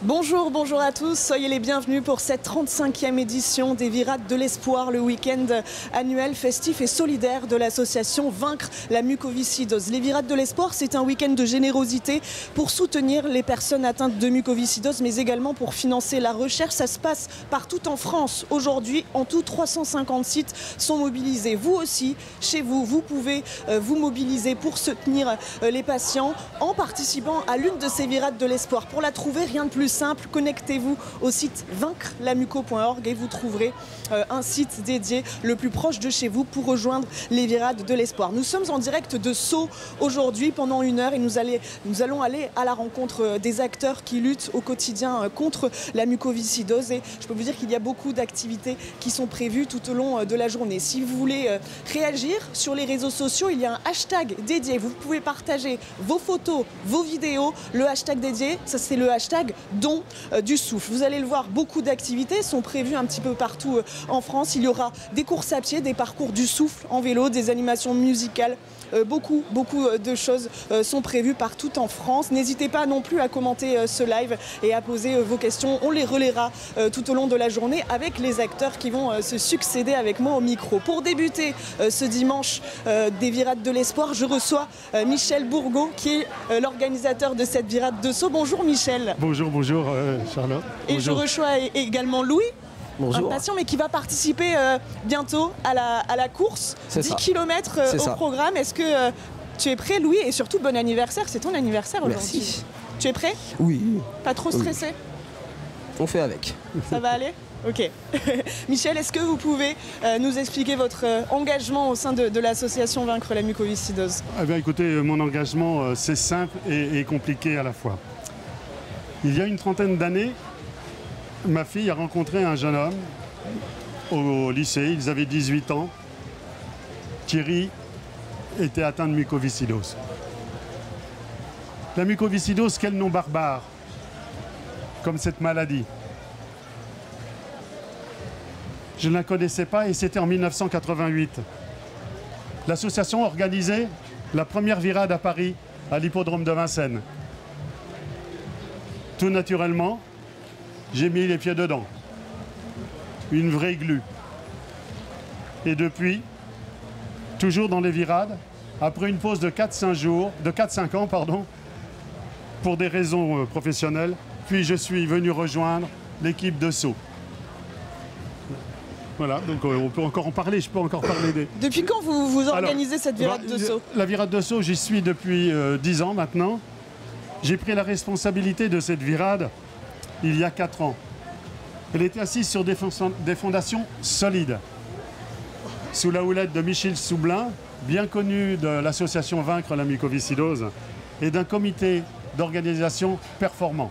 Bonjour, bonjour à tous, soyez les bienvenus pour cette 35e édition des Virades de l'Espoir, le week-end annuel, festif et solidaire de l'association Vaincre la mucoviscidose. Les Virades de l'Espoir, c'est un week-end de générosité pour soutenir les personnes atteintes de mucoviscidose, mais également pour financer la recherche. Ça se passe partout en France. Aujourd'hui, en tout, 350 sites sont mobilisés. Vous aussi, chez vous, vous pouvez vous mobiliser pour soutenir les patients en participant à l'une de ces Virades de l'Espoir. Pour la trouver, rien de plus simple, connectez-vous au site vaincrelamuco.org et vous trouverez un site dédié le plus proche de chez vous pour rejoindre les Virades de l'Espoir. Nous sommes en direct de Sceaux aujourd'hui pendant 1 heure et nous allons aller à la rencontre des acteurs qui luttent au quotidien contre la mucoviscidose et je peux vous dire qu'il y a beaucoup d'activités qui sont prévues tout au long de la journée. Si vous voulez réagir sur les réseaux sociaux, il y a un hashtag dédié. Vous pouvez partager vos photos, vos vidéos. Le hashtag dédié, ça c'est le hashtag don du souffle. Vous allez le voir, beaucoup d'activités sont prévues un petit peu partout en France. Il y aura des courses à pied, des parcours du souffle en vélo, des animations musicales. Beaucoup de choses sont prévues partout en France. N'hésitez pas non plus à commenter ce live et à poser vos questions. On les relaiera tout au long de la journée avec les acteurs qui vont se succéder avec moi au micro. Pour débuter ce dimanche des Virades de l'Espoir, je reçois Michel Bourgault qui est l'organisateur de cette Virade de Sceaux. Bonjour Michel. Bonjour Charlotte. Et bonjour. Je reçois également Louis. Bonjour. Un patient mais qui va participer bientôt à la course, 10 km au programme. Est-ce que tu es prêt Louis? Et surtout bon anniversaire, c'est ton anniversaire aujourd'hui. Merci. Tu es prêt? Oui. Pas trop stressé? On fait avec. Ça va aller? Ok. Michel, est-ce que vous pouvez nous expliquer votre engagement au sein de l'association Vaincre la mucoviscidose? Eh bien, écoutez, mon engagement, c'est simple et compliqué à la fois. Il y a une trentaine d'années, ma fille a rencontré un jeune homme au lycée, ils avaient 18 ans. Thierry était atteint de mucoviscidose. La mucoviscidose, quel nom barbare, comme cette maladie. Je ne la connaissais pas et c'était en 1988. L'association organisait la première virade à Paris, à l'hippodrome de Vincennes. Tout naturellement, j'ai mis les pieds dedans. Une vraie glu. Et depuis, toujours dans les virades, après une pause de 4-5 ans, pour des raisons professionnelles, puis je suis venu rejoindre l'équipe de Sceaux. Voilà, donc on peut encore en parler, je peux encore parler des... Depuis quand vous organisez cette virade de Sceaux? La virade de Sceaux, j'y suis depuis 10 ans maintenant. J'ai pris la responsabilité de cette virade il y a 4 ans. Elle était assise sur des fondations solides. Sous la houlette de Michel Soublin, bien connu de l'association Vaincre la mucoviscidose, et d'un comité d'organisation performant.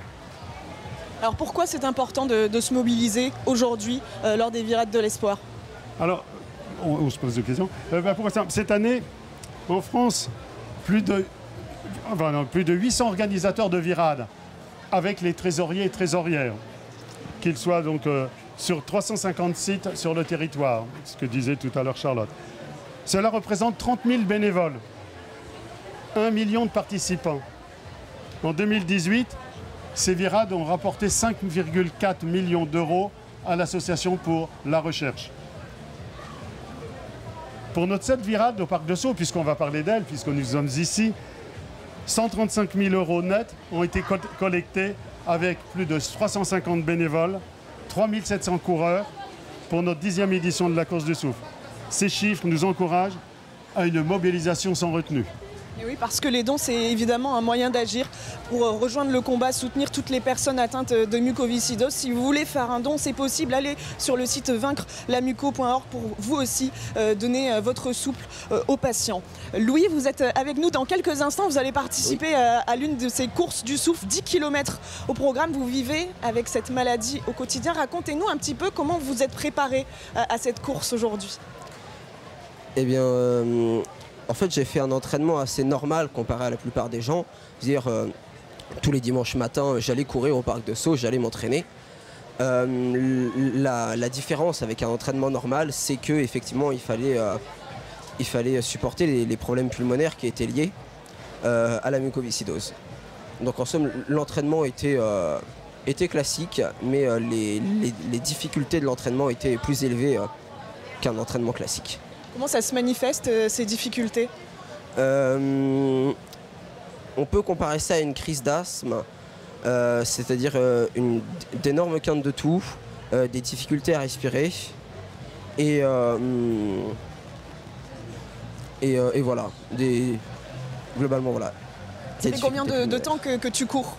Alors pourquoi c'est important de se mobiliser aujourd'hui lors des Virades de l'Espoir? Alors, on se pose des questions. Pour exemple, cette année, en France, plus de 800 organisateurs de virades, avec les trésoriers et trésorières, qu'ils soient donc sur 350 sites sur le territoire, ce que disait tout à l'heure Charlotte. Cela représente 30 000 bénévoles, 1 million de participants. En 2018, ces virades ont rapporté 5,4 millions d'euros à l'association pour la recherche. Pour notre 7 virades au Parc de Sceaux, puisqu'on va parler d'elle, puisque nous sommes ici, 135 000 euros nets ont été collectés avec plus de 350 bénévoles, 3 700 coureurs pour notre 10e édition de la course du souffle. Ces chiffres nous encouragent à une mobilisation sans retenue. Et oui, parce que les dons, c'est évidemment un moyen d'agir pour rejoindre le combat, soutenir toutes les personnes atteintes de mucoviscidose. Si vous voulez faire un don, c'est possible. Allez sur le site vaincrelamuco.org pour vous aussi donner votre souffle aux patients. Louis, vous êtes avec nous dans quelques instants. Vous allez participer à l'une de ces courses du souffle, 10 km au programme. Vous vivez avec cette maladie au quotidien. Racontez-nous un petit peu comment vous êtes préparé à cette course aujourd'hui. Eh bien, en fait, j'ai fait un entraînement assez normal comparé à la plupart des gens. C'est-à-dire, tous les dimanches matins, j'allais courir au parc de Sceaux, j'allais m'entraîner. La différence avec un entraînement normal, c'est qu'effectivement, il fallait supporter les problèmes pulmonaires qui étaient liés à la mucoviscidose. Donc en somme, l'entraînement était était classique, mais les difficultés de l'entraînement étaient plus élevées qu'un entraînement classique. Comment ça se manifeste, ces difficultés? On peut comparer ça à une crise d'asthme, c'est-à-dire d'énormes quintes de toux, des difficultés à respirer, et voilà, globalement voilà. Ça fait combien de temps que tu cours?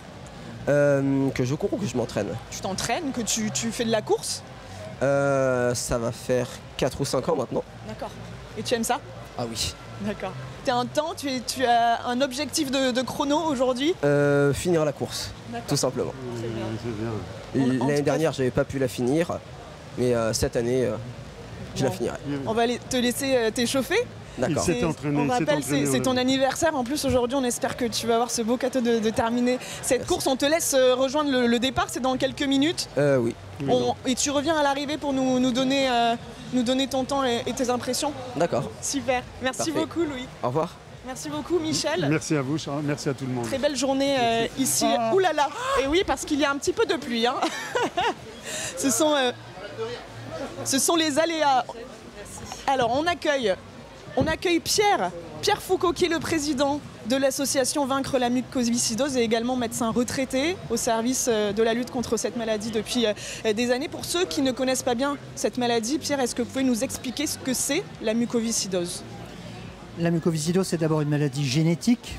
Que je cours ou que je m'entraîne? Tu t'entraînes, que tu fais de la course? Ça va faire 4 ou 5 ans maintenant. D'accord. Et tu aimes ça? Ah oui. D'accord. Tu as un temps, tu as un objectif de chrono aujourd'hui? Finir la course, tout simplement. C'est bien. L'année dernière, j'avais pas pu la finir, mais cette année, je la finirai. On va te laisser t'échauffer. D'accord. On rappelle, c'est ton anniversaire. En plus, aujourd'hui, on espère que tu vas avoir ce beau cadeau de terminer cette course. On te laisse rejoindre le départ, c'est dans quelques minutes. Oui. Et tu reviens à l'arrivée pour nous donner ton temps et tes impressions. D'accord. Super. Merci Parfait. beaucoup, Louis. Au revoir. Merci beaucoup, Michel. Merci à vous, Charles. Merci à tout le monde. Très belle journée ici. Ah. Ouh là là. Et oui, parce qu'il y a un petit peu de pluie. Hein. Ce sont les aléas. Alors, on accueille Pierre Foucault, qui est le président de l'association Vaincre la mucoviscidose et également médecin retraité au service de la lutte contre cette maladie depuis des années. Pour ceux qui ne connaissent pas bien cette maladie, Pierre, est-ce que vous pouvez nous expliquer ce que c'est la mucoviscidose? La mucoviscidose, c'est d'abord une maladie génétique.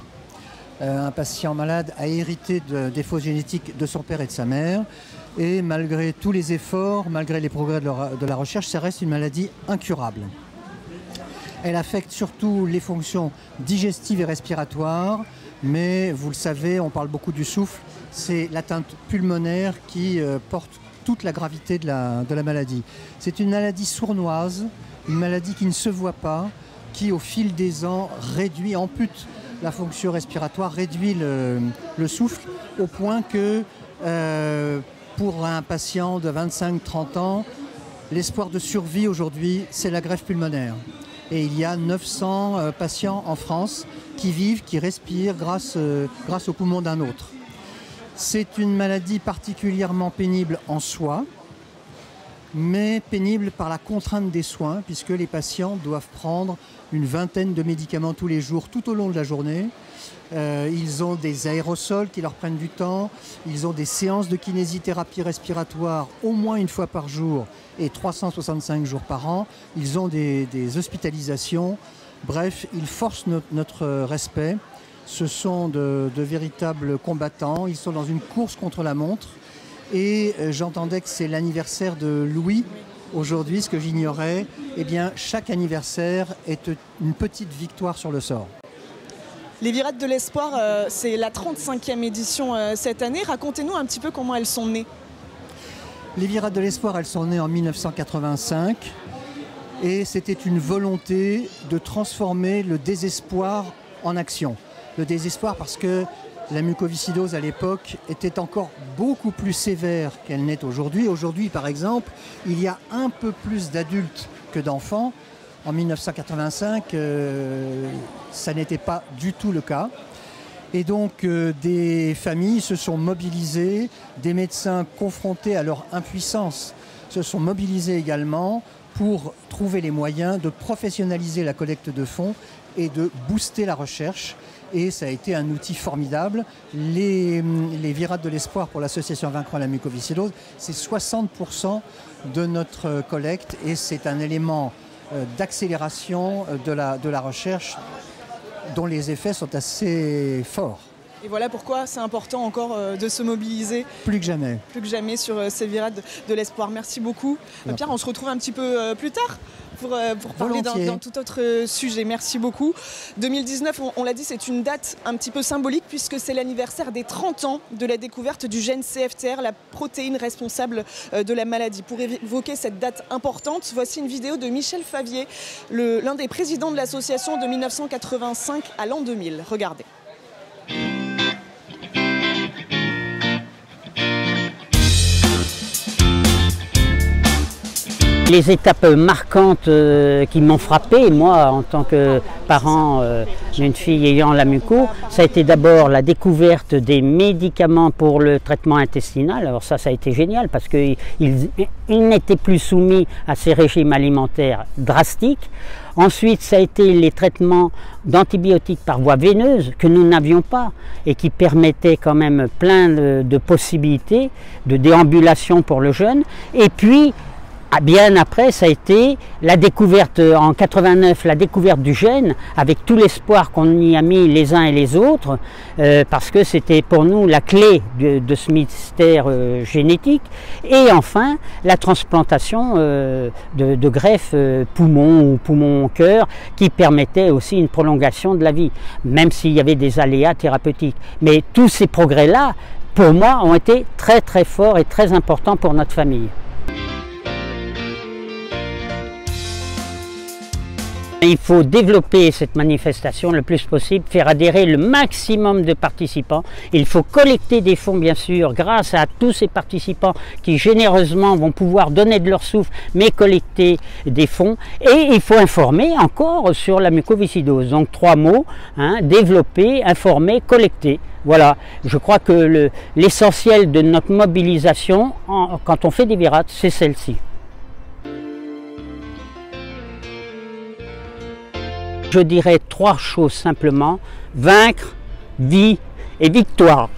Un patient malade a hérité de défauts génétiques de son père et de sa mère. Et malgré tous les efforts, malgré les progrès de la recherche, ça reste une maladie incurable. Elle affecte surtout les fonctions digestives et respiratoires, mais vous le savez, on parle beaucoup du souffle, c'est l'atteinte pulmonaire qui porte toute la gravité de la maladie. C'est une maladie sournoise, une maladie qui ne se voit pas, qui au fil des ans ampute la fonction respiratoire, réduit le souffle, au point que pour un patient de 25-30 ans, l'espoir de survie aujourd'hui, c'est la greffe pulmonaire. Et il y a 900 patients en France qui vivent, qui respirent grâce au poumon d'un autre. C'est une maladie particulièrement pénible en soi, mais pénible par la contrainte des soins, puisque les patients doivent prendre une vingtaine de médicaments tous les jours, tout au long de la journée. Ils ont des aérosols qui leur prennent du temps, ils ont des séances de kinésithérapie respiratoire au moins une fois par jour et 365 jours par an, ils ont des hospitalisations, bref, ils forcent notre respect. Ce sont de véritables combattants, ils sont dans une course contre la montre et j'entendais que c'est l'anniversaire de Louis. Aujourd'hui, ce que j'ignorais, eh bien, chaque anniversaire est une petite victoire sur le sort. Les Virades de l'Espoir, c'est la 35e édition cette année. Racontez-nous un petit peu comment elles sont nées. Les Virades de l'Espoir, elles sont nées en 1985 et c'était une volonté de transformer le désespoir en action. Le désespoir parce que la mucoviscidose à l'époque était encore beaucoup plus sévère qu'elle n'est aujourd'hui. Aujourd'hui, par exemple, il y a un peu plus d'adultes que d'enfants. En 1985, ça n'était pas du tout le cas. Et donc, des familles se sont mobilisées, des médecins confrontés à leur impuissance se sont mobilisés également pour trouver les moyens de professionnaliser la collecte de fonds et de booster la recherche. Et ça a été un outil formidable. Les Virades de l'Espoir pour l'association Vaincre la mucoviscidose, c'est 60% de notre collecte et c'est un élément d'accélération de la recherche dont les effets sont assez forts. Et voilà pourquoi c'est important encore de se mobiliser. Plus que jamais. Plus que jamais sur ces Virades de l'Espoir. Merci beaucoup. Pierre, on se retrouve un petit peu plus tard pour parler d'un tout autre sujet. Merci beaucoup. 2019, on l'a dit, c'est une date un petit peu symbolique puisque c'est l'anniversaire des 30 ans de la découverte du gène CFTR, la protéine responsable de la maladie. Pour évoquer cette date importante, voici une vidéo de Michel Favier, l'un des présidents de l'association de 1985 à l'an 2000. Regardez. Les étapes marquantes qui m'ont frappé, moi en tant que parent d'une fille ayant la muco, ça a été d'abord la découverte des médicaments pour le traitement intestinal. Alors ça a été génial parce qu'ils n'étaient plus soumis à ces régimes alimentaires drastiques. Ensuite, ça a été les traitements d'antibiotiques par voie veineuse que nous n'avions pas et qui permettaient quand même plein de possibilités de déambulation pour le jeune. Et puis, bien après, ça a été la découverte, en 89, la découverte du gène, avec tout l'espoir qu'on y a mis les uns et les autres, parce que c'était pour nous la clé de ce mystère génétique. Et enfin, la transplantation de greffes poumon ou poumon-cœur, qui permettait aussi une prolongation de la vie, même s'il y avait des aléas thérapeutiques. Mais tous ces progrès-là, pour moi, ont été très très forts et très importants pour notre famille. Il faut développer cette manifestation le plus possible, faire adhérer le maximum de participants. Il faut collecter des fonds, bien sûr, grâce à tous ces participants qui généreusement vont pouvoir donner de leur souffle, mais collecter des fonds. Et il faut informer encore sur la mucoviscidose. Donc 3 mots, développer, informer, collecter. Voilà, je crois que l'essentiel de notre mobilisation quand on fait des virades, c'est celle-ci. Je dirais 3 choses simplement: vaincre, vie et victoire.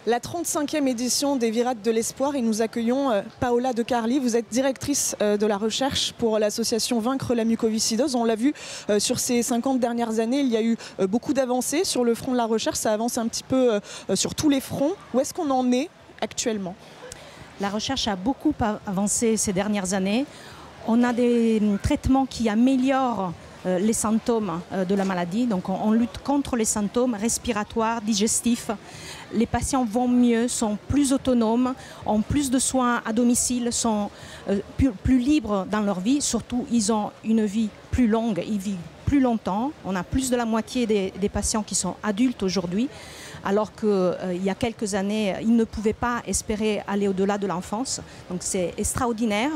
La 35e édition des Virades de l'Espoir et nous accueillons Paola De Carli. Vous êtes directrice de la recherche pour l'association Vaincre la mucoviscidose. On l'a vu sur ces 50 dernières années, il y a eu beaucoup d'avancées sur le front de la recherche. Ça avance un petit peu sur tous les fronts. Où est-ce qu'on en est actuellement ? La recherche a beaucoup avancé ces dernières années. On a des traitements qui améliorent les symptômes de la maladie. Donc on lutte contre les symptômes respiratoires, digestifs. Les patients vont mieux, sont plus autonomes, ont plus de soins à domicile, sont plus libres dans leur vie. Surtout, ils ont une vie plus longue, ils vivent plus longtemps. On a plus de la moitié des patients qui sont adultes aujourd'hui, alors qu'il y a quelques années, ils ne pouvaient pas espérer aller au-delà de l'enfance. Donc c'est extraordinaire,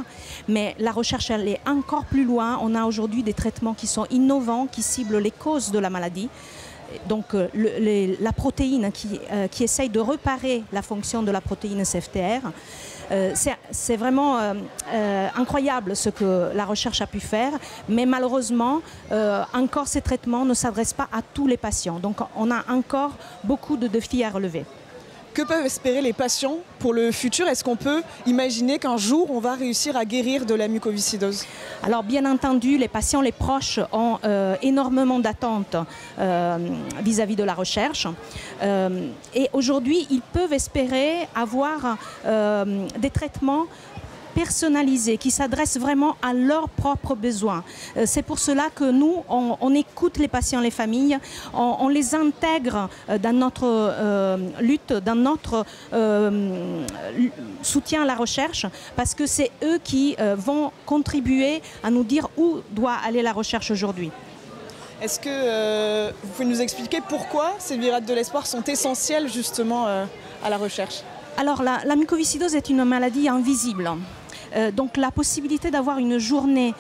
mais la recherche elle est encore plus loin. On a aujourd'hui des traitements qui sont innovants, qui ciblent les causes de la maladie. Donc la protéine qui essaye de réparer la fonction de la protéine CFTR. C'est vraiment incroyable ce que la recherche a pu faire, mais malheureusement, encore ces traitements ne s'adressent pas à tous les patients. Donc on a encore beaucoup de défis à relever. Que peuvent espérer les patients pour le futur? Est-ce qu'on peut imaginer qu'un jour, on va réussir à guérir de la mucoviscidose? Alors bien entendu, les patients, les proches ont énormément d'attentes vis-à-vis de la recherche. Et aujourd'hui, ils peuvent espérer avoir des traitements personnalisés, qui s'adressent vraiment à leurs propres besoins. C'est pour cela que nous, on écoute les patients, les familles, on les intègre dans notre lutte, dans notre soutien à la recherche, parce que c'est eux qui vont contribuer à nous dire où doit aller la recherche aujourd'hui. Est-ce que vous pouvez nous expliquer pourquoi ces Virades de l'Espoir sont essentielles justement à la recherche? Alors la mucoviscidose est une maladie invisible. Donc la possibilité d'avoir une journée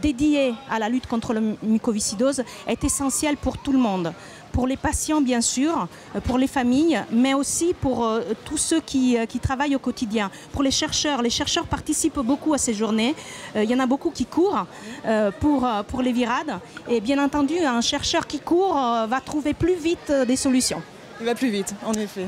dédiée à la lutte contre la mucoviscidose est essentielle pour tout le monde. Pour les patients bien sûr, pour les familles, mais aussi pour tous ceux qui travaillent au quotidien. Pour les chercheurs participent beaucoup à ces journées. Il y en a beaucoup qui courent pour les virades. Et bien entendu, un chercheur qui court va trouver plus vite des solutions. Il va plus vite, en effet.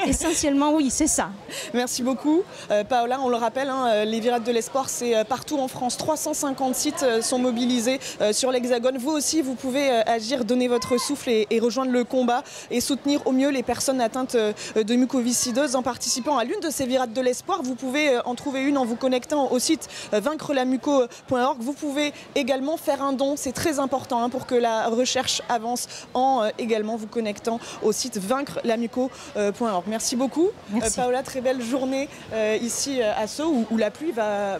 Essentiellement, oui, c'est ça. Merci beaucoup. Paola, on le rappelle, les Virades de l'Espoir, c'est partout en France. 350 sites sont mobilisés sur l'Hexagone. Vous aussi, vous pouvez agir, donner votre souffle et rejoindre le combat et soutenir au mieux les personnes atteintes de mucoviscidose en participant à l'une de ces Virades de l'Espoir. Vous pouvez en trouver une en vous connectant au site vaincrelamuco.org. Vous pouvez également faire un don, c'est très important pour que la recherche avance en également vous connectant au site vaincrelamuco.org. Merci beaucoup. Merci. Paola, très belle journée ici à Sceaux où la pluie va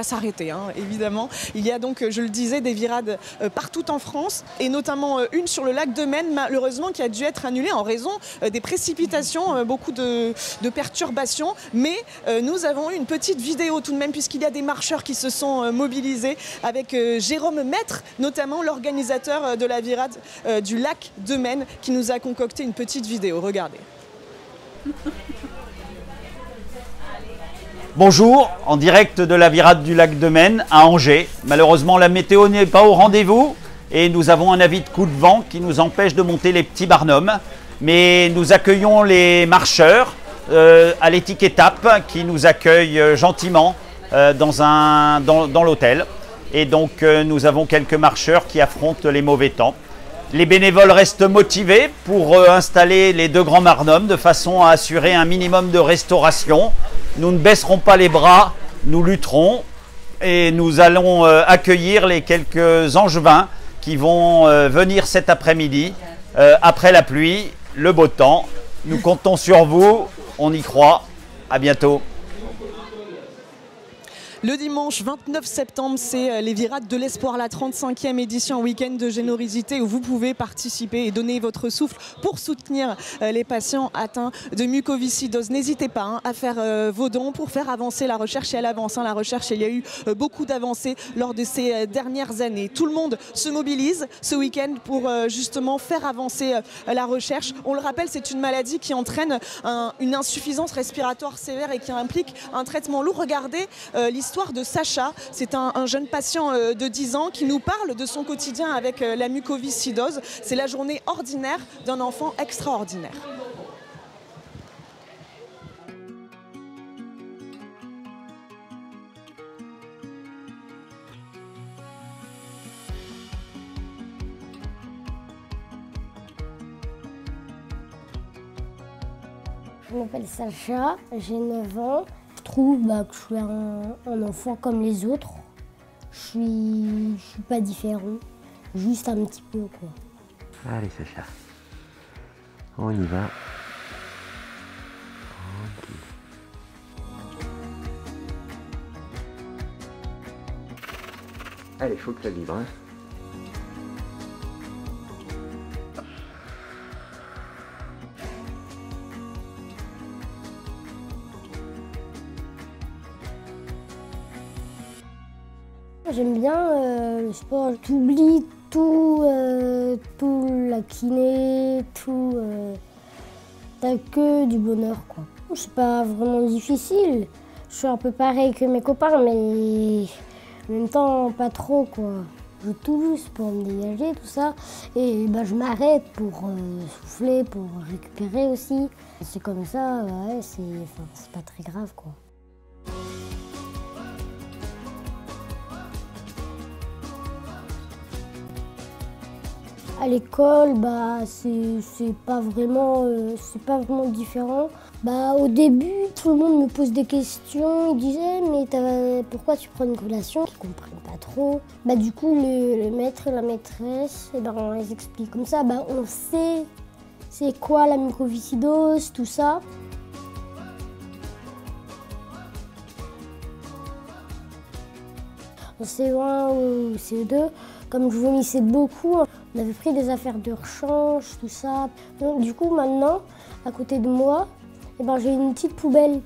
s'arrêter, hein, évidemment. Il y a donc, je le disais, des virades partout en France et notamment une sur le lac de Maine, malheureusement, qui a dû être annulée en raison des précipitations, beaucoup de perturbations. Mais nous avons eu une petite vidéo tout de même, puisqu'il y a des marcheurs qui se sont mobilisés avec Jérôme Maître, notamment l'organisateur de la virade du lac de Maine, qui nous a concocté une petite vidéo. Regardez. Bonjour, en direct de la virade du lac de Maine à Angers. Malheureusement, la météo n'est pas au rendez-vous et nous avons un avis de coup de vent qui nous empêche de monter les petits barnums. Mais nous accueillons les marcheurs à l'étiquette-étape qui nous accueillent gentiment dans l'hôtel. Et donc nous avons quelques marcheurs qui affrontent les mauvais temps. Les bénévoles restent motivés pour installer les 2 grands barnums de façon à assurer un minimum de restauration. Nous ne baisserons pas les bras, nous lutterons et nous allons accueillir les quelques angevins qui vont venir cet après-midi après la pluie, le beau temps. Nous comptons sur vous, on y croit. À bientôt. Le dimanche 29 septembre, c'est les Virades de l'Espoir, la 35e édition, week-end de générosité où vous pouvez participer et donner votre souffle pour soutenir les patients atteints de mucoviscidose. N'hésitez pas à faire vos dons pour faire avancer la recherche et elle avance. La recherche, il y a eu beaucoup d'avancées lors de ces dernières années. Tout le monde se mobilise ce week-end pour justement faire avancer la recherche. On le rappelle, c'est une maladie qui entraîne une insuffisance respiratoire sévère et qui implique un traitement lourd. Regardez l'histoire de Sacha, c'est un jeune patient de 10 ans qui nous parle de son quotidien avec la mucoviscidose. C'est la journée ordinaire d'un enfant extraordinaire. Je m'appelle Sacha, j'ai 9 ans. Je trouve que je suis un enfant comme les autres. Je suis pas différent, juste un petit peu quoi. Allez Sacha, on y va. Allez, il faut que ça vibre. Hein. J'aime bien le sport, t'oublies tout, la kiné, tout, t'as que du bonheur quoi. C'est pas vraiment difficile, je suis un peu pareil que mes copains mais en même temps pas trop quoi. Je tousse pour me dégager tout ça et je m'arrête pour souffler, pour récupérer aussi. C'est comme ça, ouais, c'est pas très grave quoi. À l'école, c'est pas vraiment différent. Au début, tout le monde me pose des questions. Ils disaient mais pourquoi tu prends une collation? Ils comprennent pas trop. Du coup, le maître et la maîtresse, ils expliquent comme ça. On sait c'est quoi la mucoviscidose, tout ça. En CE1 ou CE2, comme je vomissais beaucoup, on avait pris des affaires de rechange, tout ça. Donc, du coup, maintenant, à côté de moi, j'ai une petite poubelle.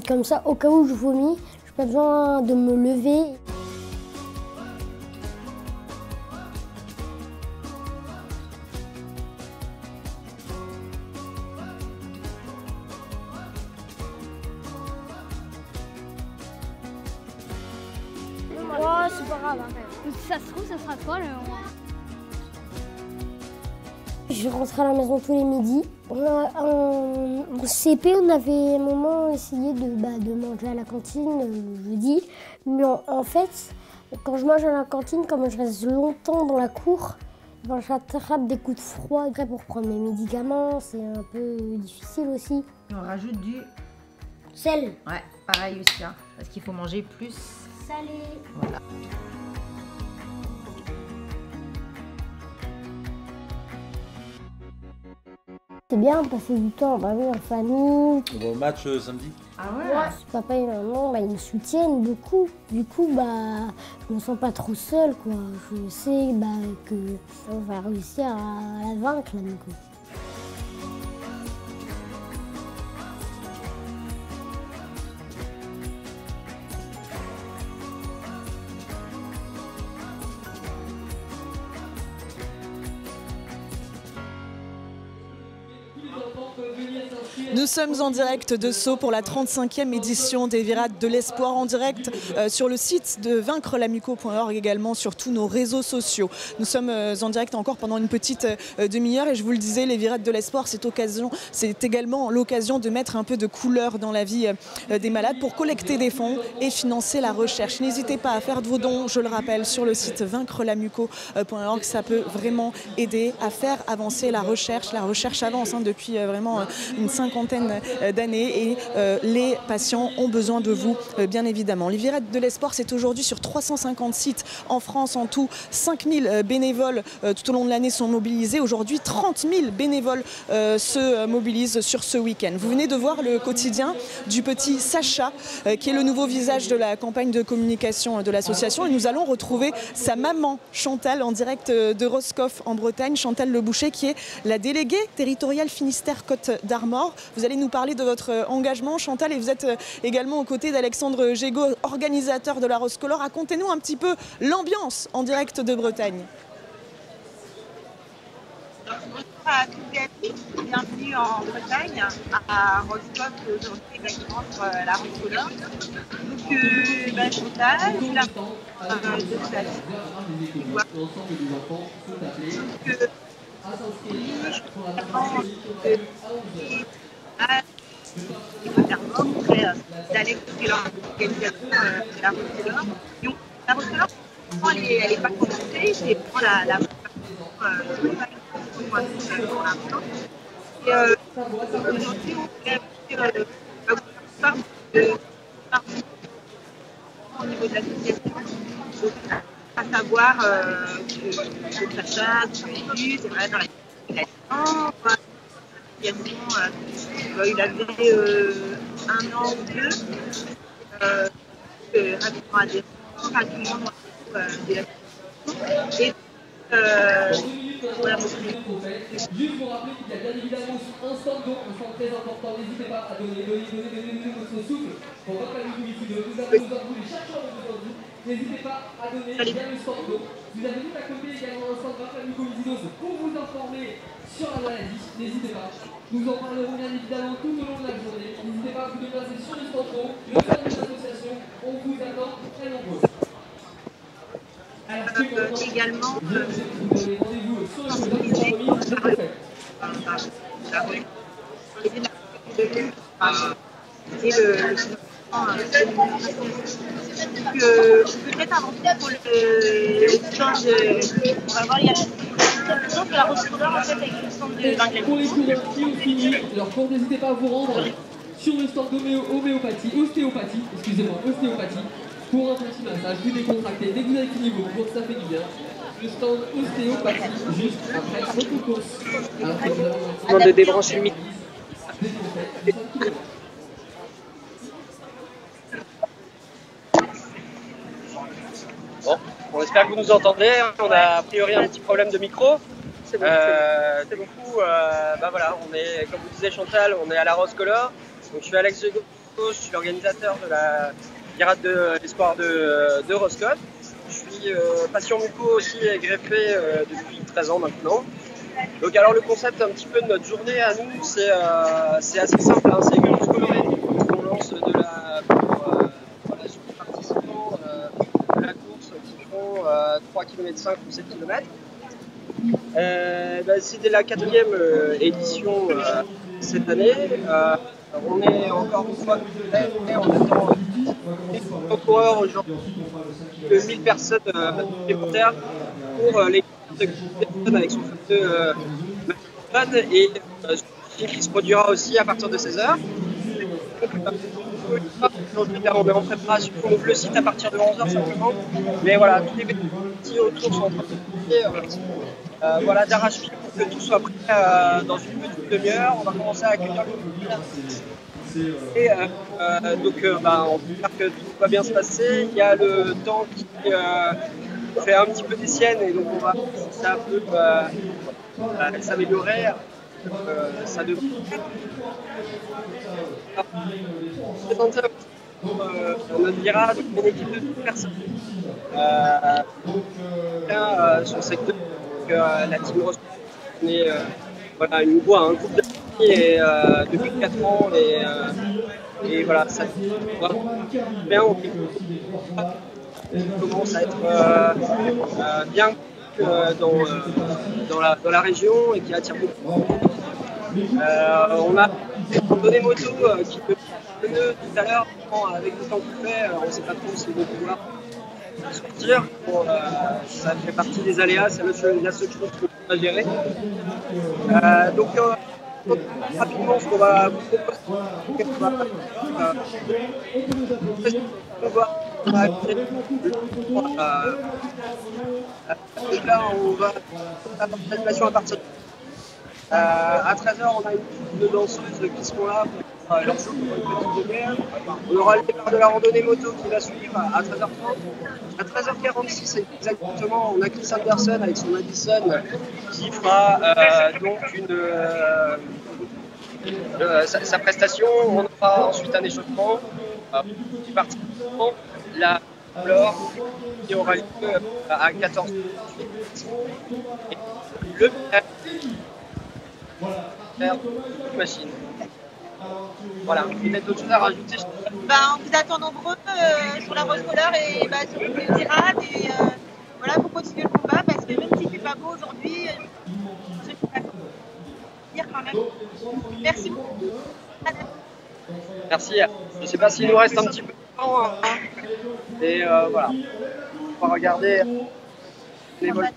Comme ça, au cas où je vomis, je n'ai pas besoin de me lever. Oh, c'est pas grave. Si ça se trouve, ça sera toi le moment. Je rentrais à la maison tous les midis. En CP, on avait un moment essayé de manger à la cantine le jeudi. Mais en fait, quand je mange à la cantine, comme je reste longtemps dans la cour, j'attrape des coups de froid. Après, pour prendre mes médicaments, c'est un peu difficile aussi. On rajoute du sel. Ouais, pareil aussi, hein, parce qu'il faut manger plus salé. Voilà. C'est bien passer du temps en famille. On va au match samedi? Ah ouais. Papa et maman, ils me soutiennent beaucoup. Du coup, je me sens pas trop seule, quoi. Je sais que on va réussir à la vaincre, la Muco. Nous sommes en direct de Sceaux pour la 35e édition des Virades de l'Espoir, en direct sur le site de vaincrelamuco.org, également sur tous nos réseaux sociaux. Nous sommes en direct encore pendant une petite demi-heure et je vous le disais, les Virades de l'Espoir, c'est également l'occasion de mettre un peu de couleur dans la vie des malades pour collecter des fonds et financer la recherche. N'hésitez pas à faire de vos dons, je le rappelle, sur le site vaincrelamuco.org. Ça peut vraiment aider à faire avancer la recherche. La recherche avance depuis vraiment une cinquantaine d'années et les patients ont besoin de vous, bien évidemment. Les Virades de l'Espoir, c'est aujourd'hui sur 350 sites en France. En tout, 5000 bénévoles tout au long de l'année sont mobilisés. Aujourd'hui, 30 000 bénévoles se mobilisent sur ce week-end. Vous venez de voir le quotidien du petit Sacha, qui est le nouveau visage de la campagne de communication de l'association. Et nous allons retrouver sa maman, Chantal, en direct de Roscoff, en Bretagne. Chantal Le Boucher, qui est la déléguée territoriale Finistère-Côte d'Armor. Vous allez nous parler de votre engagement, Chantal, et vous êtes également aux côtés d'Alexandre Gégaud, organisateur de la Roscolor. Racontez-nous un petit peu l'ambiance en direct de Bretagne. Bonjour à toutes et à tous, bienvenue en Bretagne, à Roscoff, aujourd'hui exactement sur la Roscolor. Donc Chantal, je suis la de d'Alex qui est l'organisation de la Roscolor. La Roscolor, elle n'est pas commencée, c'est pour la pour l'instant. Et aujourd'hui, on voulait au niveau de l'association, à savoir que Sacha, c'est vrai, dans la il avait 1 an ou 2, rapidement adhérent, rapidement de l'association. Et juste pour rappeler qu'il y a bien évidemment un stand don, un stand très important. N'hésitez pas à donner votre souffle pour votre famille ici. Nous avons besoin de vous, les chercheurs ont besoin de vous. N'hésitez pas à donner via le stand don. Vous avez tout à côté également un stand de mucoviscidose pour vous informer sur la maladie. N'hésitez pas. Nous en parlerons bien évidemment tout au long de la journée. N'hésitez pas à vous déplacer sur le stand don, le stand de l'association. On vous attend très nombreux. Également peut-être avant tout pour le stand on va voir, il y a le stand de la Roscolor en fait avec le stand de pour les coureurs qui ont fini leur cours, n'hésitez pas à vous rendre sur le stand d'ostéopathie, pour un petit massage, vous décontractez dès que vous avez fini vos courses, ça fait du bien. Le stand ostéopathie, juste après votre course. Alors de débrancher le micro. Bon, on espère que vous nous entendez. On a a priori un petit problème de micro. Du coup, voilà, on est, comme vous disiez Chantal, on est à la Roscolor. Donc je suis Alex Gégaud, je suis l'organisateur de la Virade de l'Espoir de Roscoff. Je suis patient muco aussi et greffé depuis 13 ans maintenant. Donc alors le concept un petit peu de notre journée à nous, c'est assez simple, hein, c'est une course colorée. On lance pour la participants de la course qui font 3,5 km ou 7 km. C'était la 4e édition cette année. On est encore une fois on attend des coureurs aujourd'hui, 1000 personnes supplémentaires pour les personnes avec son fameux et qui se produira aussi à partir de 16h. On est en préparation, on ouvre le site à partir de 11h simplement. Mais voilà, tous les petits autour sont en train de voilà, d'arrache-pied pour que tout soit prêt dans une petite demi-heure. On va commencer à accueillir le public. Et donc, on peut dire que tout va bien se passer. Il y a le temps qui fait un petit peu des siennes et donc on va un peu s'améliorer. Ça devrait présenter notre virage, une équipe de 12 personnes sur le secteur. La team Rose, on est voilà, une voix, un groupe d'amis et depuis 4 ans et voilà, ça va bien. On commence à être bien dans la région et qui attire beaucoup. On a donné moto qui peut pneus tout à l'heure, avec le temps qu'il fait, on ne sait pas trop si on va pouvoir sortir. Bon, ça fait partie des aléas, c'est la seule chose qu'on peut gérer. Donc rapidement, ce qu'on va vous proposer, là, on va faire la présentation à partir de à 13h, on a une troupe de danseuses qui seront là pour leur show pour une petite demi-heure. On aura le départ de la randonnée moto qui va suivre à 13h30. À 13h46 exactement, on a Chris Anderson avec son Addison qui fera donc sa prestation. On aura ensuite un échauffement qui partira la Laure qui aura lieu à 14h. Le machine. Voilà, peut-être d'autres choses à rajouter. On vous attend nombreux sur la Rose Color et sur le tirade et voilà, pour continuer le combat parce que même s'il ne fait pas beau aujourd'hui, je ne peux pas dire quand même. Merci beaucoup. Merci. Je ne sais pas s'il nous reste un petit peu de temps. Et voilà, on va regarder les vols.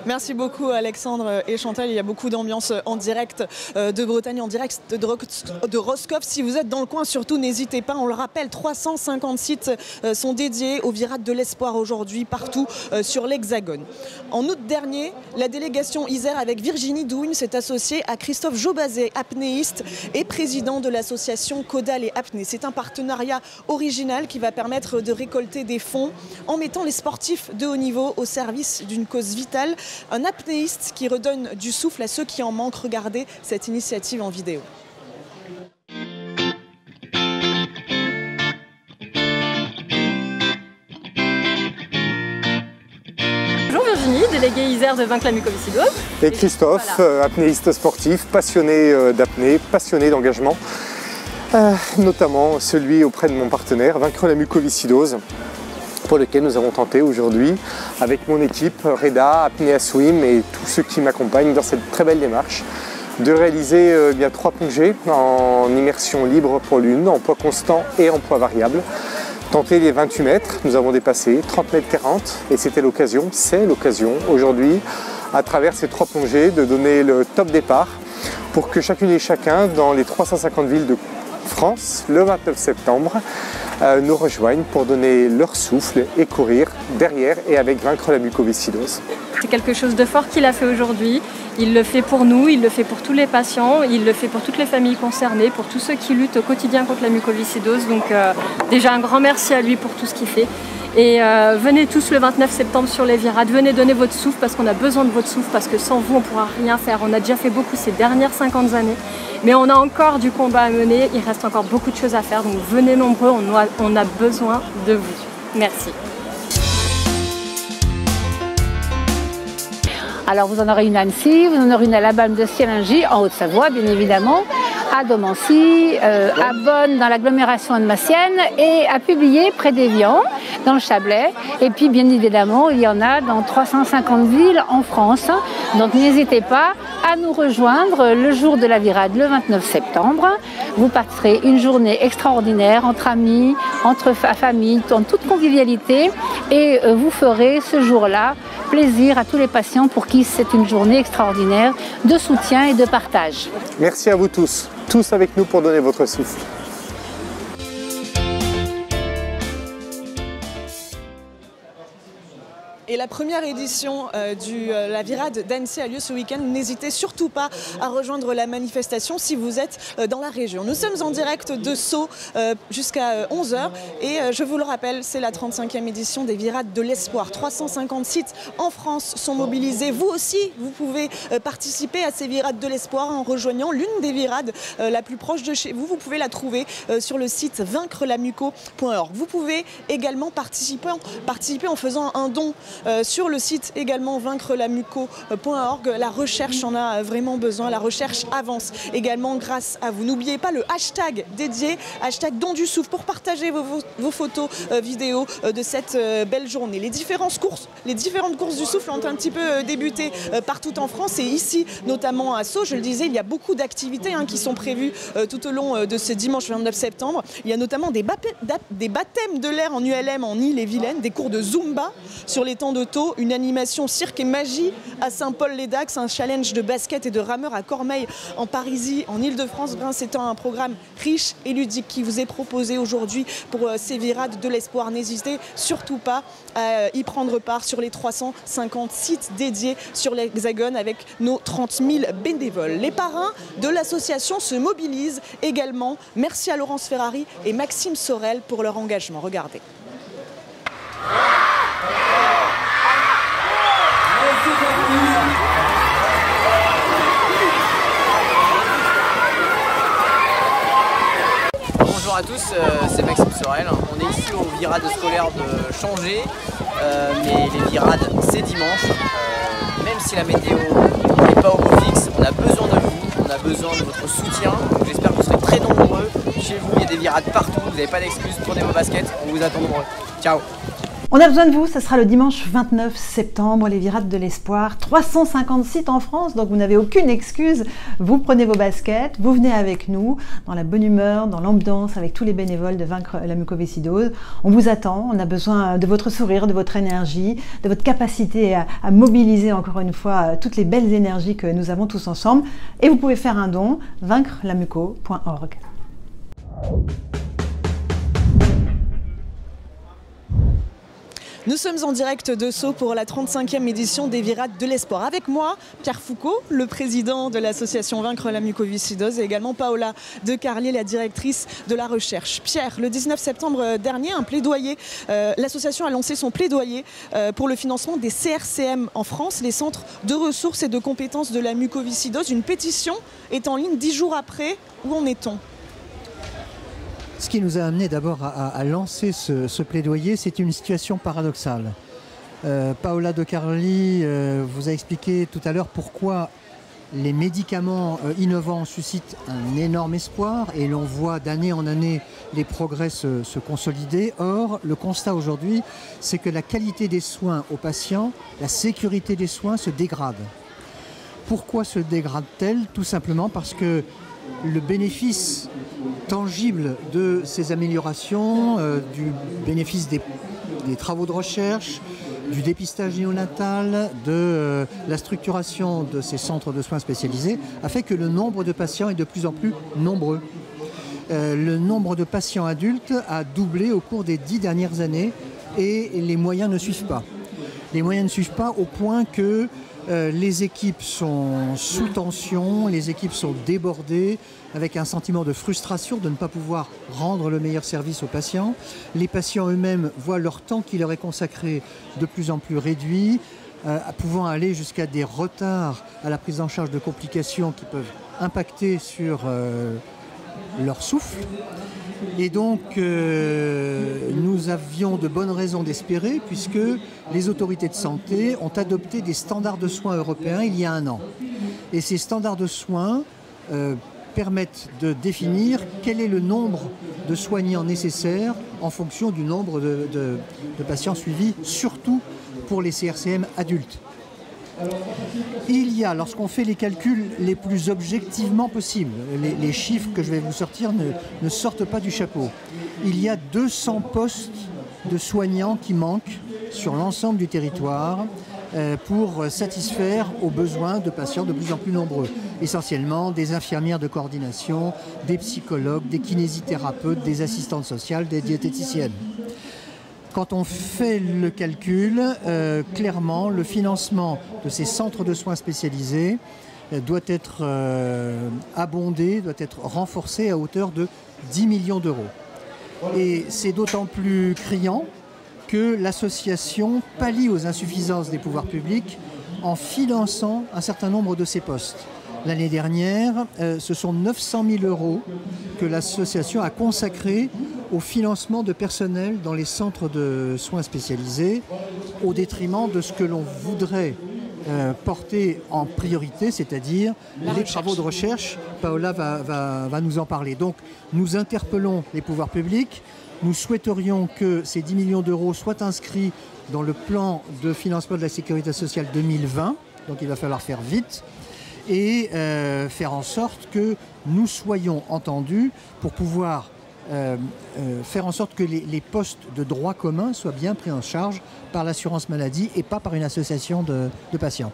Merci beaucoup Alexandre et Chantal, il y a beaucoup d'ambiance en direct de Bretagne, en direct de Roscoff. Si vous êtes dans le coin, surtout n'hésitez pas, on le rappelle, 350 sites sont dédiés aux Virades de l'Espoir aujourd'hui partout sur l'Hexagone. En août dernier, la délégation Isère avec Virginie Dougne s'est associée à Christophe Jobazet, apnéiste et président de l'association Caudal et Apnée. C'est un partenariat original qui va permettre de récolter des fonds en mettant les sportifs de haut niveau au service d'une cause vitale. Un apnéiste qui redonne du souffle à ceux qui en manquent. Regardez cette initiative en vidéo. Bonjour Virginie, déléguée Isère de Vaincre la mucoviscidose. Et Christophe, voilà. Apnéiste sportif, passionné d'apnée, passionné d'engagement, notamment celui auprès de mon partenaire, Vaincre la mucoviscidose, pour lequel nous avons tenté aujourd'hui, avec mon équipe, Reda, Apnea Swim et tous ceux qui m'accompagnent dans cette très belle démarche, de réaliser 3 plongées en immersion libre pour l'une, en poids constant et en poids variable. Tenter les 28 mètres, nous avons dépassé 30 mètres 40 et c'est l'occasion aujourd'hui, à travers ces 3 plongées, de donner le top départ pour que chacune et chacun dans les 350 villes de France, le 29 septembre, nous rejoignent pour donner leur souffle et courir derrière et avec Vaincre la mucoviscidose. C'est quelque chose de fort qu'il a fait aujourd'hui. Il le fait pour nous, il le fait pour tous les patients, il le fait pour toutes les familles concernées, pour tous ceux qui luttent au quotidien contre la mucoviscidose. Donc déjà un grand merci à lui pour tout ce qu'il fait. Et venez tous le 29 septembre sur les Virades, venez donner votre souffle parce qu'on a besoin de votre souffle, parce que sans vous on ne pourra rien faire. On a déjà fait beaucoup ces dernières 50 années, mais on a encore du combat à mener, il reste encore beaucoup de choses à faire, donc venez nombreux, on a besoin de vous. Merci. Alors vous en aurez une à Annecy, vous en aurez une à la Balme de Sialingy, en Haute-Savoie bien évidemment, à Domancy, à Bonne dans l'agglomération annemassienne et à Publier près d'Évian dans le Chablais. Et puis bien évidemment il y en a dans 350 villes en France. Donc n'hésitez pas à nous rejoindre le jour de la Virade, le 29 septembre. Vous passerez une journée extraordinaire entre amis, entre familles, en toute convivialité et vous ferez ce jour-là plaisir à tous les patients pour qui c'est une journée extraordinaire de soutien et de partage. Merci à vous tous. tous avec nous pour donner votre souffle. Et la première édition de la Virade d'Annecy a lieu ce week-end. N'hésitez surtout pas à rejoindre la manifestation si vous êtes dans la région. Nous sommes en direct de Sceaux jusqu'à 11 h et je vous le rappelle, c'est la 35e édition des Virades de l'Espoir. 350 sites en France sont mobilisés. Vous aussi, vous pouvez participer à ces Virades de l'Espoir en rejoignant l'une des virades la plus proche de chez vous. Vous pouvez la trouver sur le site vaincrelamuco.org. Vous pouvez également participer en faisant un don sur le site également vaincrelamuco.org. La recherche en a vraiment besoin, la recherche avance également grâce à vous. N'oubliez pas le hashtag dédié, hashtag don du souffle, pour partager vos photos, vidéos de cette belle journée. Les différentes courses du souffle ont un petit peu débuté partout en France et ici notamment à Sceaux. Je le disais, il y a beaucoup d'activités qui sont prévues tout au long de ce dimanche 29 septembre. Il y a notamment des baptêmes de l'air en ULM en Ille-et-Vilaine, des cours de Zumba sur les temps d'auto, une animation cirque et magie à Saint-Paul-les-Dax, un challenge de basket et de rameur à Cormeilles en Parisie, en Ile-de-France. C'est un programme riche et ludique qui vous est proposé aujourd'hui pour ces Virades de l'Espoir. N'hésitez surtout pas à y prendre part sur les 350 sites dédiés sur l'Hexagone avec nos 30 000 bénévoles. Les parrains de l'association se mobilisent également. Merci à Laurence Ferrari et Maxime Sorel pour leur engagement. Regardez. Bonjour à tous, c'est Maxime Sorel. On est ici aux Virades scolaires de Changé, mais les Virades c'est dimanche. Même si la météo n'est pas au beau fixe, on a besoin de vous, on a besoin de votre soutien. J'espère que vous serez très nombreux. Chez vous, il y a des Virades partout, vous n'avez pas d'excuses, prenez vos baskets, on vous attend nombreux. Ciao. On a besoin de vous, ça sera le dimanche 29 septembre, les Virades de l'Espoir, 350 sites en France, donc vous n'avez aucune excuse. Vous prenez vos baskets, vous venez avec nous, dans la bonne humeur, dans l'ambiance, avec tous les bénévoles de Vaincre la mucoviscidose. On vous attend, on a besoin de votre sourire, de votre énergie, de votre capacité à mobiliser encore une fois toutes les belles énergies que nous avons tous ensemble. Et vous pouvez faire un don, vaincrelamuco.org. Nous sommes en direct de Sceaux pour la 35e édition des Virades de l'Espoir. Avec moi, Pierre Foucault, le président de l'association Vaincre la mucoviscidose, et également Paola De Carlier, la directrice de la recherche. Pierre, le 19 septembre dernier, l'association a lancé son plaidoyer pour le financement des CRCM en France, les centres de ressources et de compétences de la mucoviscidose. Une pétition est en ligne 10 jours après. Où en est-on ? Ce qui nous a amené d'abord à lancer ce plaidoyer, c'est une situation paradoxale. Paola De Carlier vous a expliqué tout à l'heure pourquoi les médicaments innovants suscitent un énorme espoir et l'on voit d'année en année les progrès se consolider. Or, le constat aujourd'hui, c'est que la qualité des soins aux patients, la sécurité des soins se dégrade. Pourquoi se dégrade-t-elle ? Tout simplement parce que le bénéfice tangible de ces améliorations, du bénéfice des travaux de recherche, du dépistage néonatal, de la structuration de ces centres de soins spécialisés, a fait que le nombre de patients est de plus en plus nombreux. Le nombre de patients adultes a doublé au cours des 10 dernières années et les moyens ne suivent pas. Les moyens ne suivent pas au point que les équipes sont sous tension, les équipes sont débordées, avec un sentiment de frustration de ne pas pouvoir rendre le meilleur service aux patients. Les patients eux-mêmes voient leur temps qui leur est consacré de plus en plus réduit, pouvant aller jusqu'à des retards à la prise en charge de complications qui peuvent impacter sur leur souffle. Et donc, nous avions de bonnes raisons d'espérer, puisque les autorités de santé ont adopté des standards de soins européens il y a 1 an. Et ces standards de soins permettent de définir quel est le nombre de soignants nécessaires en fonction du nombre de patients suivis, surtout pour les CRCM adultes. Il y a, lorsqu'on fait les calculs les plus objectivement possibles, les chiffres que je vais vous sortir ne sortent pas du chapeau. Il y a 200 postes de soignants qui manquent sur l'ensemble du territoire pour satisfaire aux besoins de patients de plus en plus nombreux. Essentiellement des infirmières de coordination, des psychologues, des kinésithérapeutes, des assistantes sociales, des diététiciennes. Quand on fait le calcul, clairement, le financement de ces centres de soins spécialisés doit être abondé, doit être renforcé à hauteur de 10 millions d'euros. Et c'est d'autant plus criant que l'association pallie aux insuffisances des pouvoirs publics en finançant un certain nombre de ces postes. L'année dernière, ce sont 900 000 euros que l'association a consacrés au financement de personnel dans les centres de soins spécialisés, au détriment de ce que l'on voudrait porter en priorité, c'est-à-dire les travaux de recherche. Paola va nous en parler. Donc nous interpellons les pouvoirs publics. Nous souhaiterions que ces 10 millions d'euros soient inscrits dans le plan de financement de la sécurité sociale 2020, donc il va falloir faire vite, et faire en sorte que nous soyons entendus pour pouvoir faire en sorte que les postes de droit commun soient bien pris en charge par l'assurance maladie et pas par une association de patients.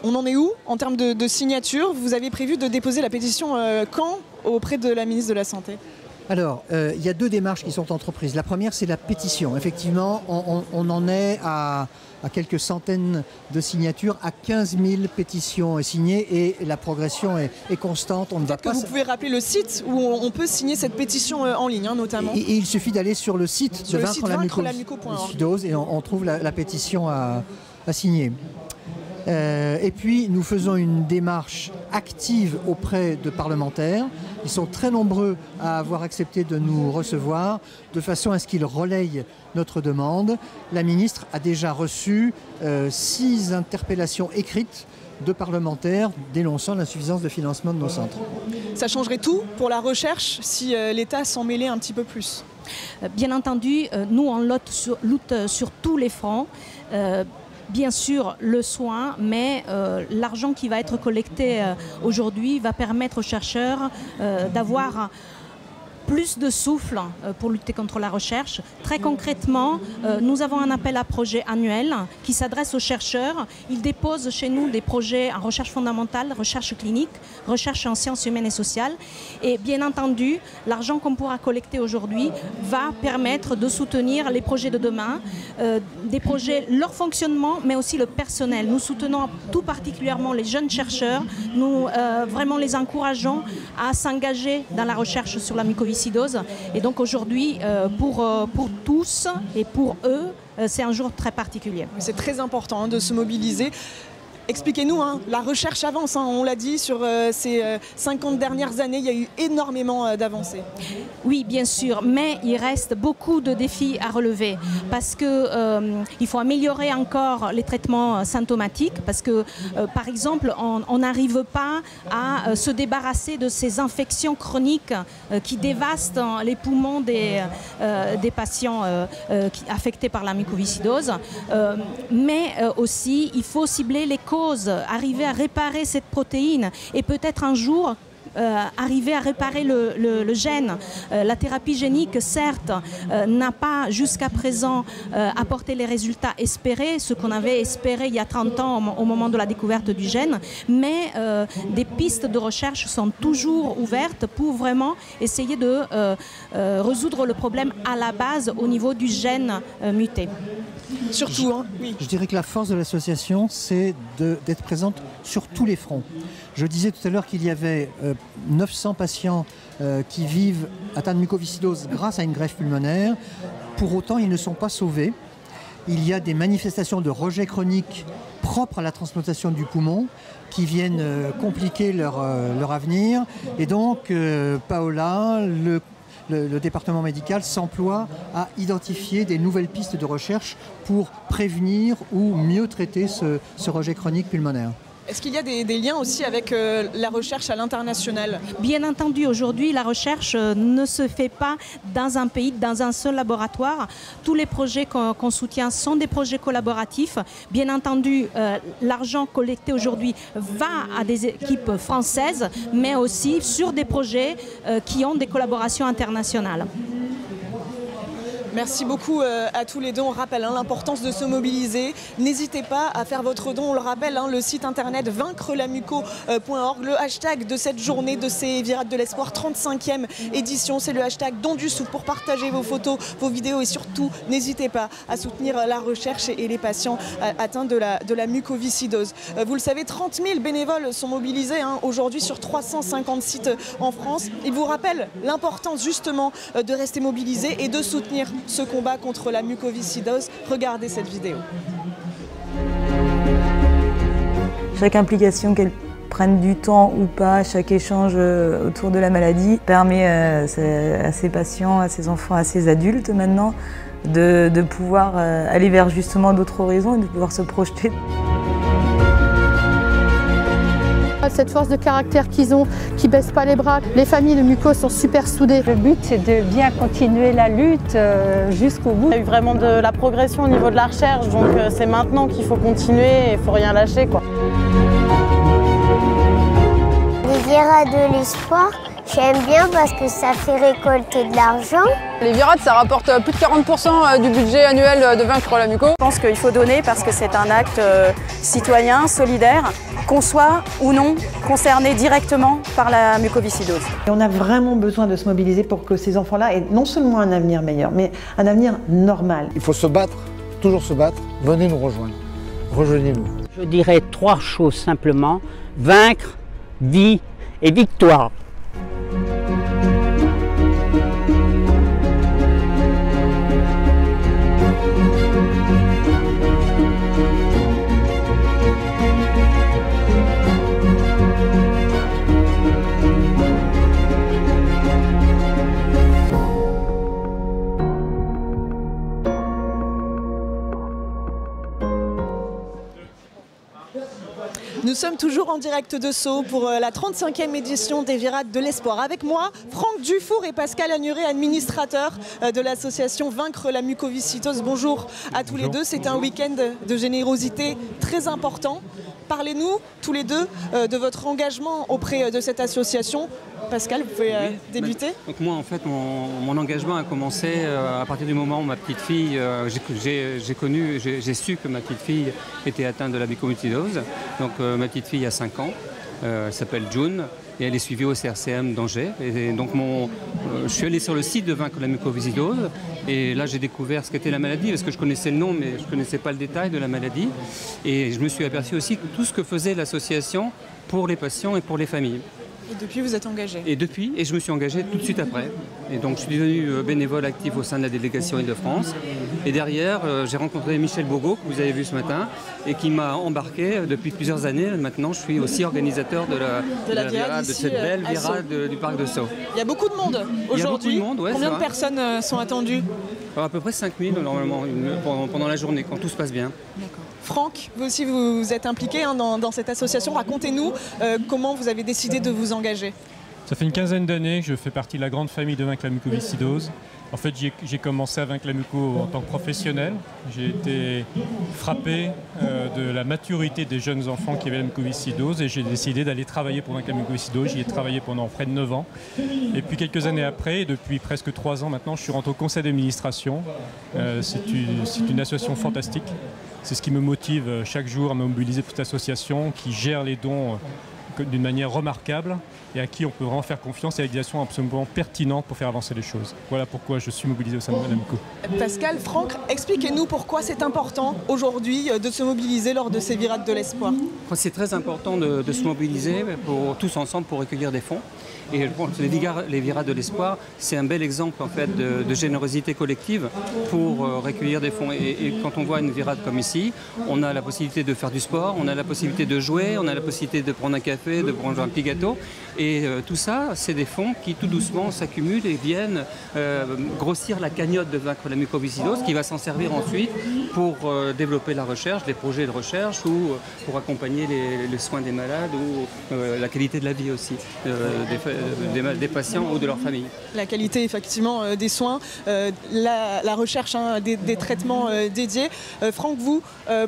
On en est où en termes de signature? Vous avez prévu de déposer la pétition quand auprès de la ministre de la Santé? Alors, il y a deux démarches qui sont entreprises. La première, c'est la pétition. Effectivement, on en est à quelques centaines de signatures, à 15 000 pétitions signées et la progression est constante. On ne va pas... Vous pouvez rappeler le site où on peut signer cette pétition en ligne, hein, notamment. Et il suffit d'aller sur le site de Vaincre la mucoviscidose et on trouve la pétition à signer. Et puis nous faisons une démarche active auprès de parlementaires. Ils sont très nombreux à avoir accepté de nous recevoir de façon à ce qu'ils relayent notre demande. La ministre a déjà reçu 6 interpellations écrites de parlementaires dénonçant l'insuffisance de financement de nos centres. Ça changerait tout pour la recherche si l'État s'en mêlait un petit peu plus? Bien entendu, nous on lutte sur tous les fronts. Bien sûr le soin, mais l'argent qui va être collecté aujourd'hui va permettre aux chercheurs d'avoir plus de souffle pour lutter contre la recherche. Très concrètement, nous avons un appel à projet annuel qui s'adresse aux chercheurs. Ils déposent chez nous des projets en recherche fondamentale, recherche clinique, recherche en sciences humaines et sociales. Et bien entendu, l'argent qu'on pourra collecter aujourd'hui va permettre de soutenir les projets de demain, des projets, leur fonctionnement, mais aussi le personnel. Nous soutenons tout particulièrement les jeunes chercheurs. Nous vraiment les encourageons à s'engager dans la recherche sur la mucoviscidose. Et donc aujourd'hui, pour tous et pour eux, c'est un jour très particulier. C'est très important de se mobiliser. Expliquez-nous, hein, la recherche avance, hein, on l'a dit, sur ces 50 dernières années, il y a eu énormément d'avancées. Oui, bien sûr, mais il reste beaucoup de défis à relever parce qu'il faut améliorer encore les traitements symptomatiques parce que, par exemple, on n'arrive pas à se débarrasser de ces infections chroniques qui dévastent les poumons des patients affectés par la mucoviscidose, mais aussi il faut cibler les causes, arriver à réparer cette protéine et peut-être un jour arriver à réparer le gène. La thérapie génique, certes, n'a pas jusqu'à présent apporté les résultats espérés, ce qu'on avait espéré il y a 30 ans au moment de la découverte du gène, mais des pistes de recherche sont toujours ouvertes pour vraiment essayer de résoudre le problème à la base au niveau du gène muté. Surtout, hein, oui. Je dirais que la force de l'association, c'est d'être présente sur tous les fronts. Je disais tout à l'heure qu'il y avait 900 patients qui vivent atteints de mucoviscidose grâce à une greffe pulmonaire. Pour autant, ils ne sont pas sauvés. Il y a des manifestations de rejet chronique propres à la transplantation du poumon qui viennent compliquer leur avenir. Et donc, Paola, le département médical s'emploie à identifier des nouvelles pistes de recherche pour prévenir ou mieux traiter ce rejet chronique pulmonaire. Est-ce qu'il y a des liens aussi avec la recherche à l'international? Bien entendu, aujourd'hui, la recherche ne se fait pas dans un pays, dans un seul laboratoire. Tous les projets qu'on soutient sont des projets collaboratifs. Bien entendu, l'argent collecté aujourd'hui va à des équipes françaises, mais aussi sur des projets qui ont des collaborations internationales. Merci beaucoup à tous les deux. On rappelle l'importance de se mobiliser. N'hésitez pas à faire votre don. On le rappelle, le site internet vaincrelamuco.org. Le hashtag de cette journée de ces Virades de l'Espoir 35e édition, c'est le hashtag Don du Souffle pour partager vos photos, vos vidéos et surtout, n'hésitez pas à soutenir la recherche et les patients atteints de la mucoviscidose. Vous le savez, 30 000 bénévoles sont mobilisés aujourd'hui sur 350 sites en France. Ils vous rappellent l'importance justement de rester mobilisés et de soutenir ce combat contre la mucoviscidose. Regardez cette vidéo. Chaque implication, qu'elle prenne du temps ou pas, chaque échange autour de la maladie permet à ces patients, à ces enfants, à ces adultes maintenant de pouvoir aller vers justement d'autres horizons et de pouvoir se projeter. Cette force de caractère qu'ils ont, qui ne baissent pas les bras. Les familles de mucoses sont super soudées. Le but, c'est de bien continuer la lutte jusqu'au bout. Il y a eu vraiment de la progression au niveau de la recherche, donc c'est maintenant qu'il faut continuer et il ne faut rien lâcher, quoi. Les Virades de l'Espoir, j'aime bien parce que ça fait récolter de l'argent. Les Virades, ça rapporte plus de 40% du budget annuel de Vaincre la muco. Je pense qu'il faut donner parce que c'est un acte citoyen, solidaire, qu'on soit ou non concerné directement par la mucoviscidose. Et on a vraiment besoin de se mobiliser pour que ces enfants-là aient non seulement un avenir meilleur, mais un avenir normal. Il faut se battre, toujours se battre. Venez nous rejoindre. Rejoignez-nous. Je dirais 3 choses simplement: vaincre, vie et victoire. Nous sommes toujours en direct de Sceaux pour la 35e édition des Virades de l'Espoir. Avec moi, Franck Dufour et Pascal Agnuret, administrateurs de l'association Vaincre la mucoviscidose. Bonjour à tous les deux. C'est un week-end de générosité très important. Parlez-nous tous les deux de votre engagement auprès de cette association. Pascal, vous pouvez débuter. Donc moi, en fait, mon engagement a commencé à partir du moment où ma petite fille, j'ai su que ma petite fille était atteinte de la mucoviscidose. Donc ma petite fille a 5 ans, elle s'appelle June et elle est suivie au CRCM d'Angers. Et donc je suis allé sur le site de Vaincre la mucoviscidose et là j'ai découvert ce qu'était la maladie parce que je connaissais le nom mais je ne connaissais pas le détail de la maladie. Et je me suis aperçu aussi que tout ce que faisait l'association pour les patients et pour les familles. Et depuis, vous êtes engagé? Et je me suis engagé tout de suite après. Et donc, je suis devenu bénévole actif au sein de la délégation Île-de-France. Et derrière, j'ai rencontré Michel Bogo, que vous avez vu ce matin, et qui m'a embarqué depuis plusieurs années. Maintenant, je suis aussi organisateur de cette belle virade du parc de Sceaux. Il y a beaucoup de monde aujourd'hui. Ouais, combien de personnes sont attendues? À peu près 5000 normalement pendant la journée, quand tout se passe bien. D'accord. Franck, vous aussi vous êtes impliqué dans cette association. Racontez-nous comment vous avez décidé de vous engager. Ça fait une quinzaine d'années que je fais partie de la grande famille de Vaincre la mucoviscidose. En fait, j'ai commencé à vaincre la muco en tant que professionnel. J'ai été frappé de la maturité des jeunes enfants qui avaient la mucoviscidose et j'ai décidé d'aller travailler pour vaincre la mucoviscidose. J'y ai travaillé pendant près de 9 ans. Et puis quelques années après, depuis presque 3 ans maintenant, je suis rentré au conseil d'administration. C'est une association fantastique. C'est ce qui me motive chaque jour à me mobiliser pour cette association qui gère les dons d'une manière remarquable et à qui on peut vraiment faire confiance et avec des actions absolument pertinentes pour faire avancer les choses. Voilà pourquoi je suis mobilisé au sein de la muco. Pascal, Franck, expliquez-nous pourquoi c'est important aujourd'hui de se mobiliser lors de ces Virades de l'Espoir. C'est très important de se mobiliser tous ensemble pour recueillir des fonds. Et les Virades de l'Espoir, c'est un bel exemple en fait, de générosité collective pour recueillir des fonds. Et quand on voit une virade comme ici, on a la possibilité de faire du sport, on a la possibilité de jouer, on a la possibilité de prendre un café, de prendre un petit gâteau. Et tout ça, c'est des fonds qui tout doucement s'accumulent et viennent grossir la cagnotte de Vaincre la mucoviscidose qui va s'en servir ensuite pour développer la recherche, des projets de recherche ou pour accompagner les soins des malades ou la qualité de la vie aussi des des patients ou de leur famille. La qualité effectivement des soins, la recherche des traitements dédiés. Franck, vous,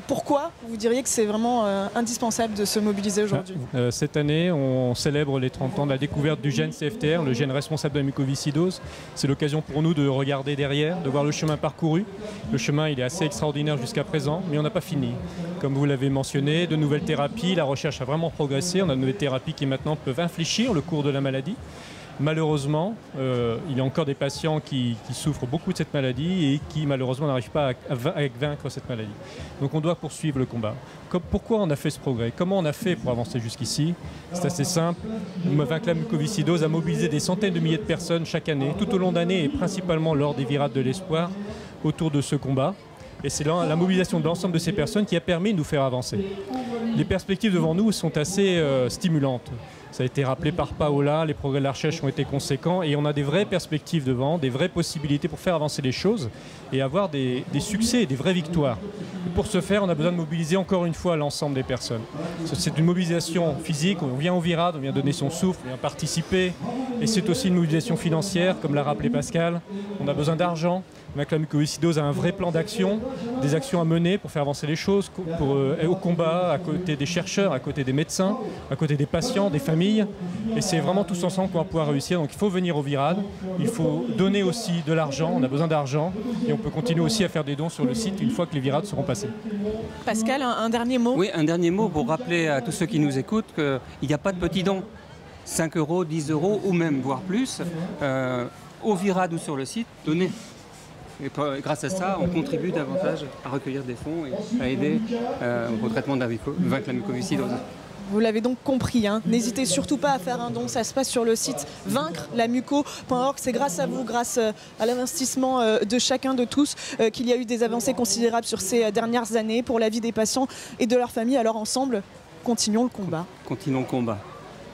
pourquoi vous diriez que c'est vraiment indispensable de se mobiliser aujourd'hui? Cette année, on célèbre les 30 ans de la découverte du gène CFTR, le gène responsable de la mucoviscidose. C'est l'occasion pour nous de regarder derrière, de voir le chemin parcouru. Le chemin, il est assez extraordinaire jusqu'à présent, mais on n'a pas fini. Comme vous l'avez mentionné, de nouvelles thérapies, la recherche a vraiment progressé. On a de nouvelles thérapies qui maintenant peuvent infléchir le cours de la maladie. Malheureusement, il y a encore des patients qui souffrent beaucoup de cette maladie et qui malheureusement n'arrivent pas à vaincre cette maladie. Donc on doit poursuivre le combat. Pourquoi on a fait ce progrès? Comment on a fait pour avancer jusqu'ici? C'est assez simple. Vaincre la mucoviscidose a mobilisé des centaines de milliers de personnes chaque année, tout au long d'année et principalement lors des virades de l'espoir autour de ce combat. Et c'est la mobilisation de l'ensemble de ces personnes qui a permis de nous faire avancer. Les perspectives devant nous sont assez stimulantes. Ça a été rappelé par Paola, les progrès de la recherche ont été conséquents et on a des vraies perspectives devant, des vraies possibilités pour faire avancer les choses et avoir des succès et des vraies victoires. Et pour ce faire, on a besoin de mobiliser encore une fois l'ensemble des personnes. C'est une mobilisation physique, on vient aux virades, on vient donner son souffle, on vient participer. Et c'est aussi une mobilisation financière, comme l'a rappelé Pascal. On a besoin d'argent. La mucoviscidose a un vrai plan d'action, des actions à mener pour faire avancer les choses, au combat, à côté des chercheurs, à côté des médecins, à côté des patients, des familles. Et c'est vraiment tous ensemble qu'on va pouvoir réussir. Donc il faut venir aux virades, il faut donner aussi de l'argent, on a besoin d'argent. Et on peut continuer aussi à faire des dons sur le site une fois que les virades seront passées. Pascal, un dernier mot? Oui, un dernier mot pour rappeler à tous ceux qui nous écoutent qu'il n'y a pas de petits dons. 5 €, 10 € ou même voire plus, aux virades ou sur le site, donnez. Et grâce à ça, on contribue davantage à recueillir des fonds et à aider au traitement de vaincre la mucoviscidose. Vous l'avez donc compris, n'hésitez surtout pas à faire un don, ça se passe sur le site vaincrelamuco.org. C'est grâce à vous, grâce à l'investissement de chacun de tous, qu'il y a eu des avancées considérables sur ces dernières années pour la vie des patients et de leurs familles. Alors ensemble, continuons le combat. Continuons le combat.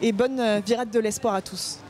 Et bonne virade de l'espoir à tous.